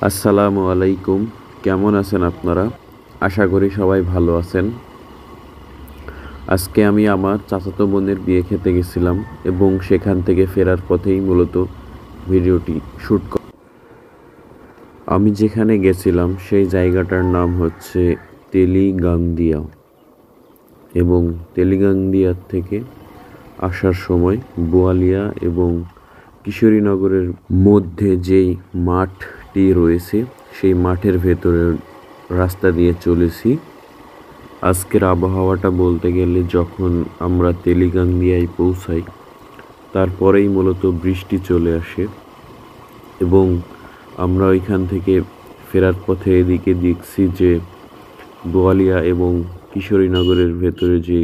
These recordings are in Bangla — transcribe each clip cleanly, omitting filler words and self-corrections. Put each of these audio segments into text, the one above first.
আসসালামু আলাইকুম। কেমন আছেন আপনারা? আশা করি সবাই ভালো আছেন। আজকে আমি আমার চাচাতো বোনের বিয়ে খেতে গেছিলাম এবং সেখান থেকে ফেরার পথেই মূলত ভিডিওটি শ্যুট আমি যেখানে গেছিলাম সেই জায়গাটার নাম হচ্ছে তেলিগাংদিয়া এবং তেলিগাংদিয়া থেকে আসার সময় বোয়ালিয়া এবং কিশোরীনগরের মধ্যে যেই মাঠটি রয়েছে সেই মাঠের ভেতরের রাস্তা দিয়ে চলেছি। আজকের আবহাওয়াটা বলতে গেলে যখন আমরা তেলিগাংদিয়ায় পৌঁছাই তারপরেই মূলত বৃষ্টি চলে আসে এবং আমরা ওইখান থেকে ফেরার পথে এদিকে দেখছি যে বোয়ালিয়া এবং কিশোরীনগরের ভেতরে যে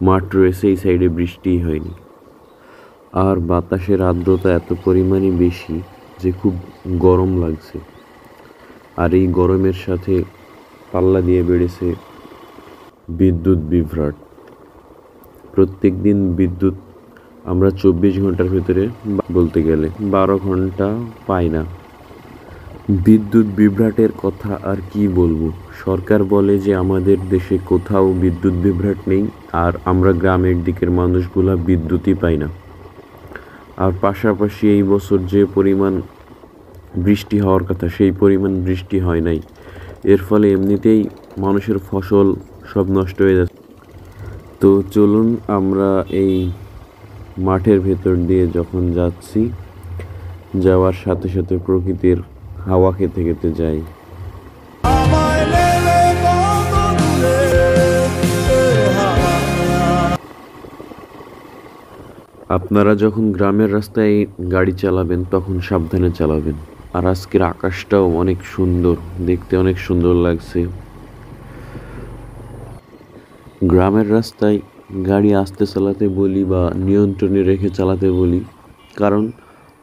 মাঠ রয়েছে এই সাইডে বৃষ্টিই হয়নি। আর বাতাসের আর্দ্রতা এত পরিমাণে বেশি যে খুব গরম লাগছে। আর এই গরমের সাথে পাল্লা দিয়ে বেড়েছে বিদ্যুৎ বিভ্রাট। প্রত্যেক দিন বিদ্যুৎ আমরা 24 ঘন্টার ভেতরে বলতে গেলে 12 ঘন্টা পাই না। বিদ্যুৎ বিভ্রাটের কথা আর কি বলবো। সরকার বলে যে আমাদের দেশে কোথাও বিদ্যুৎ বিভ্রাট নেই, আর আমরা গ্রামের দিকের মানুষগুলা বিদ্যুৎই পাই না। আর পাশাপাশি এই বছর যে পরিমাণ বৃষ্টি হওয়ার কথা সেই পরিমাণ বৃষ্টি হয় নাই। এর ফলে এমনিতেই মানুষের ফসল সব নষ্ট হয়ে যাচ্ছে। তো চলুন আমরা এই মাঠের ভেতর দিয়ে যখন যাচ্ছি, যাওয়ার সাথে সাথে প্রকৃতির হাওয়া খেতে খেতে যাই। আপনারা যখন গ্রামের রাস্তায় গাড়ি চালাবেন তখন সাবধানে চালাবেন। আর আজকের আকাশটাও অনেক সুন্দর, দেখতে অনেক সুন্দর লাগছে। গ্রামের রাস্তায় গাড়ি আস্তে চালাতে বলি বা নিয়ন্ত্রণে রেখে চালাতে বলি, কারণ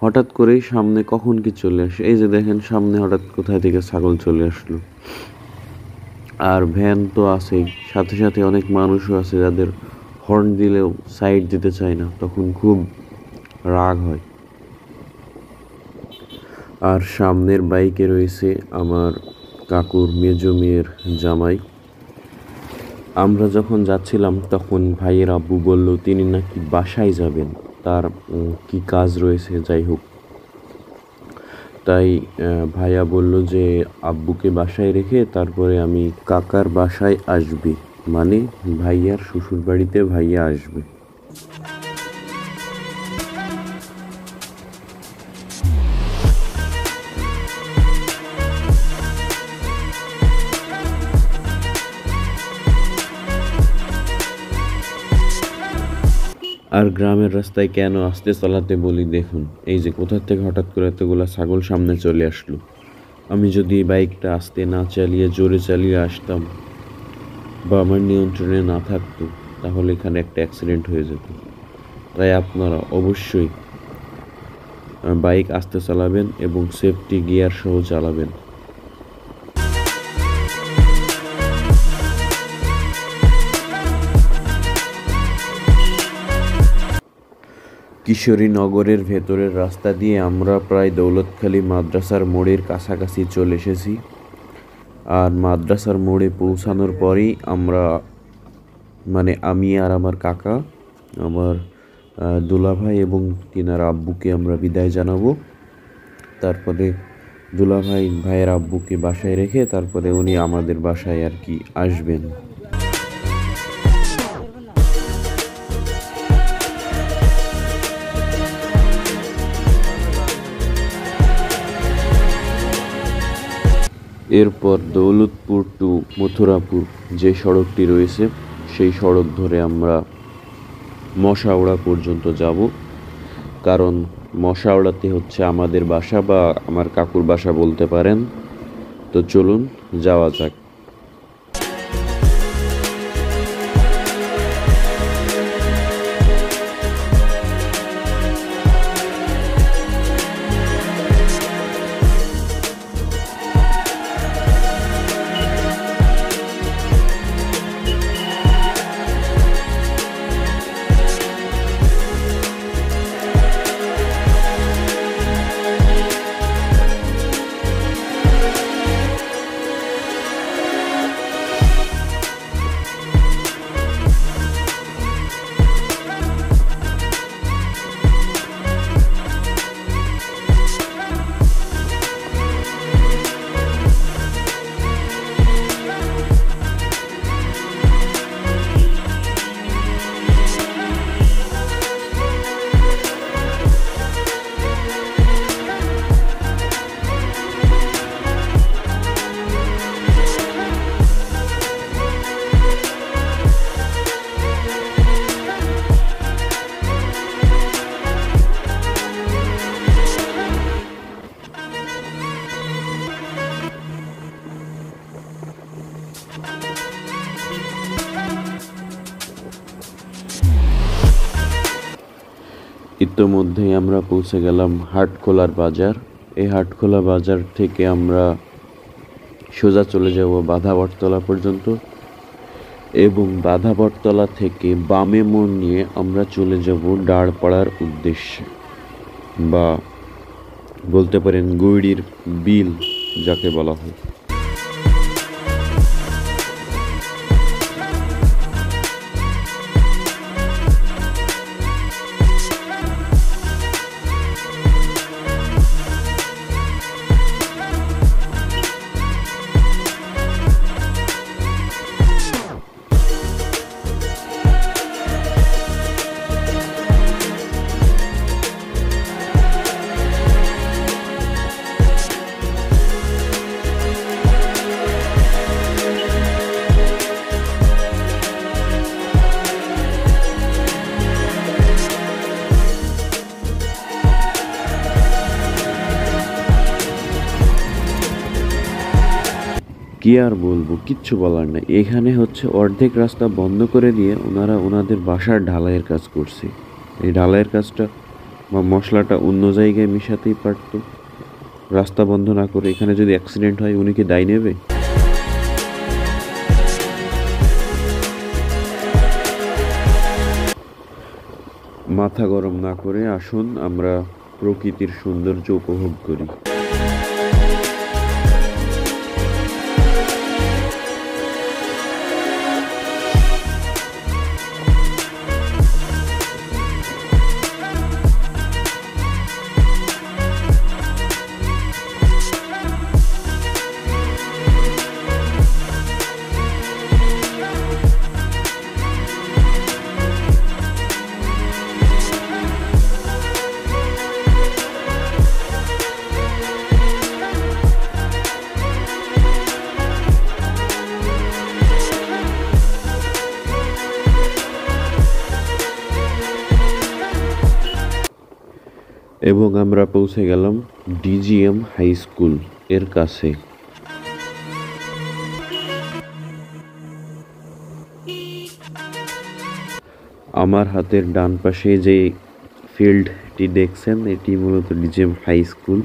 হঠাৎ করেই সামনে কখন কি চলে আসে। এই যে দেখেন সামনে হঠাৎ কোথায় থেকে ছাগল চলে আসলো। আর ভ্যান তো আছেই, সাথে সাথে অনেক মানুষও আছে যাদের হর্ন দিলেও সাইড দিতে চায় না, তখন খুব রাগ হয়। আর সামনের বাইকে রয়েছে আমার কাকুর মেজো মেয়ের জামাই। আমরা যখন যাচ্ছিলাম তখন ভাইয়ের আব্বু বলল তিনি নাকি বাসায় যাবেন, তার কি কাজ রয়েছে, যাই হোক। তাই ভাইয়া বলল যে আব্বুকে বাসায় রেখে তারপরে আমি কাকার বাসায় আসবে, মানে ভাইয়ার শ্বশুর বাড়িতে ভাইয়া আসবে। আর গ্রামের রাস্তায় কেন আস্তে চালাতে বলি দেখুন, এই যে কোথা থেকে হঠাৎ করে এতগুলো ছাগল সামনে চলে আসলো। আমি যদি বাইকটা আস্তে না চালিয়ে জোরে চালিয়ে আসতাম বা আমার নিয়ন্ত্রণে না থাকতো তাহলে এখানে একটা অ্যাক্সিডেন্ট হয়ে যেত। তাই আপনারা অবশ্যই বাইক আস্তে চালাবেন এবং সেফটি গিয়ার সহ চালাবেন। কিশোরীনগরের ভেতরের রাস্তা দিয়ে আমরা প্রায় দৌলতখালী মাদ্রাসার মোড়ের কাছাকাছি চলে এসেছি। আর মাদ্রাসার মোড়ে পৌঁছানোর পরেই আমরা, মানে আমি আর আমার কাকা, আমার দুলাভাই এবং তিনার আব্বুকে আমরা বিদায় জানাবো। তারপরে দুলাভাই ভাইয়ের আব্বুকে বাসায় রেখে তারপরে উনি আমাদের বাসায় আর কি আসবেন। এরপর দৌলতপুর টু মথুরাপুর যে সড়কটি রয়েছে সেই সড়ক ধরে আমরা মশাওড়া পর্যন্ত যাব, কারণ মশাওড়াতে হচ্ছে আমাদের বাসা বা আমার কাকুর বাসা বলতে পারেন। তো চলুন যাওয়া যাক। ইতোমধ্যেই আমরা পৌঁছে গেলাম হাটখোলার বাজার। এই হাটখোলা বাজার থেকে আমরা সোজা চলে যাব বাধাবটতলা পর্যন্ত এবং বাধাবটতলা থেকে বামে মোড় নিয়ে আমরা চলে যাব ডাড়পাড়ার উদ্দেশ্যে, বা বলতে পারেন গৈড়ির বিল যাকে বলা হয়। কি আর বলবো, কিচ্ছু বলার নাই। এখানে হচ্ছে অর্ধেক রাস্তা বন্ধ করে দিয়ে ওনারা ওনাদের বাসার ঢালাইয়ের কাজ করছে। এই ঢালাইয়ের কাজটা বা মশলাটা অন্য জায়গায় মিশাতেই পারতো, রাস্তা বন্ধ না করে। এখানে যদি অ্যাক্সিডেন্ট হয় উনি কি দায় নেবে? মাথা গরম না করে আসুন আমরা প্রকৃতির সৌন্দর্য উপভোগ করি। এবং আমরা পৌঁছে গেলাম ডিজিএম হাই স্কুল এর কাছে। আমার হাতের ডান পাশে যে ফিল্ডটি দেখছেন এটি মূলত ডিজিএম হাই স্কুল।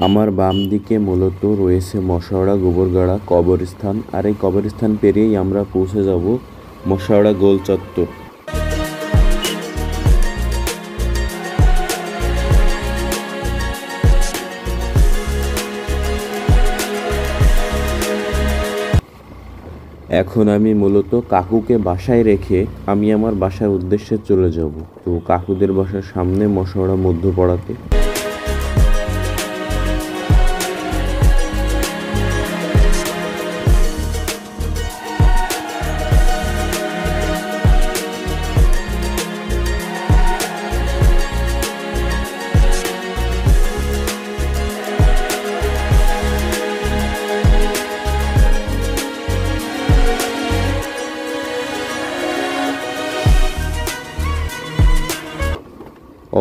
আমার বাম দিকে মূলত রয়েছে মশাওড়া গোবরগাড়া কবরস্থান, আর এই কবরস্থান পেরিয়েই আমরা পৌঁছে যাব মশাওড়া গোল চত্বর। এখন আমি মূলত কাকুকে বাসায় রেখে আমি আমার বাসার উদ্দেশ্যে চলে যাব। তো কাকুদের বাসার সামনে মশাওড়া মধ্যপাড়াতে।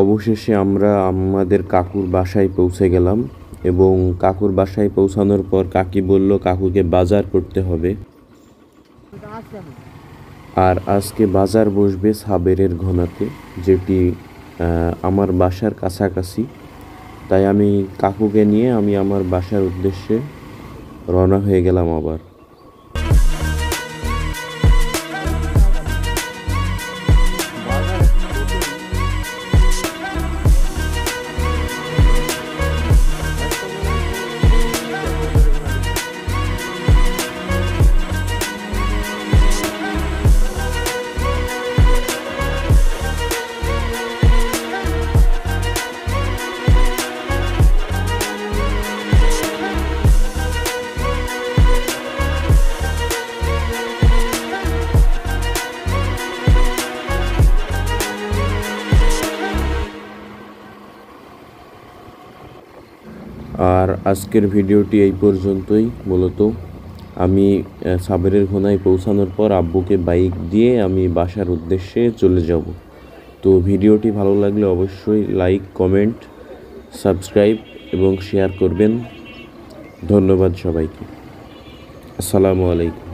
অবশেষে আমরা আমাদের কাকুর বাসায় পৌঁছে গেলাম এবং কাকুর বাসায় পৌঁছানোর পর কাকি বলল কাকুকে বাজার করতে হবে, আর আজকে বাজার বসবে সাবেরের ঘোনাতে, যেটি আমার বাসার কাছাকাছি। তাই আমি কাকুকে নিয়ে আমি আমার বাসার উদ্দেশ্যে রওনা হয়ে গেলাম আবার। আর আজকের ভিডিওটি এই পর্যন্তই। মূলত আমি সাবেরের ঘোনায় পৌঁছানোর পর আব্বুকে বাইক দিয়ে আমি বাসার উদ্দেশ্যে চলে যাব। তো ভিডিওটি ভালো লাগলে অবশ্যই লাইক, কমেন্ট, সাবস্ক্রাইব এবং শেয়ার করবেন। ধন্যবাদ সবাইকে। আসসালামু আলাইকুম।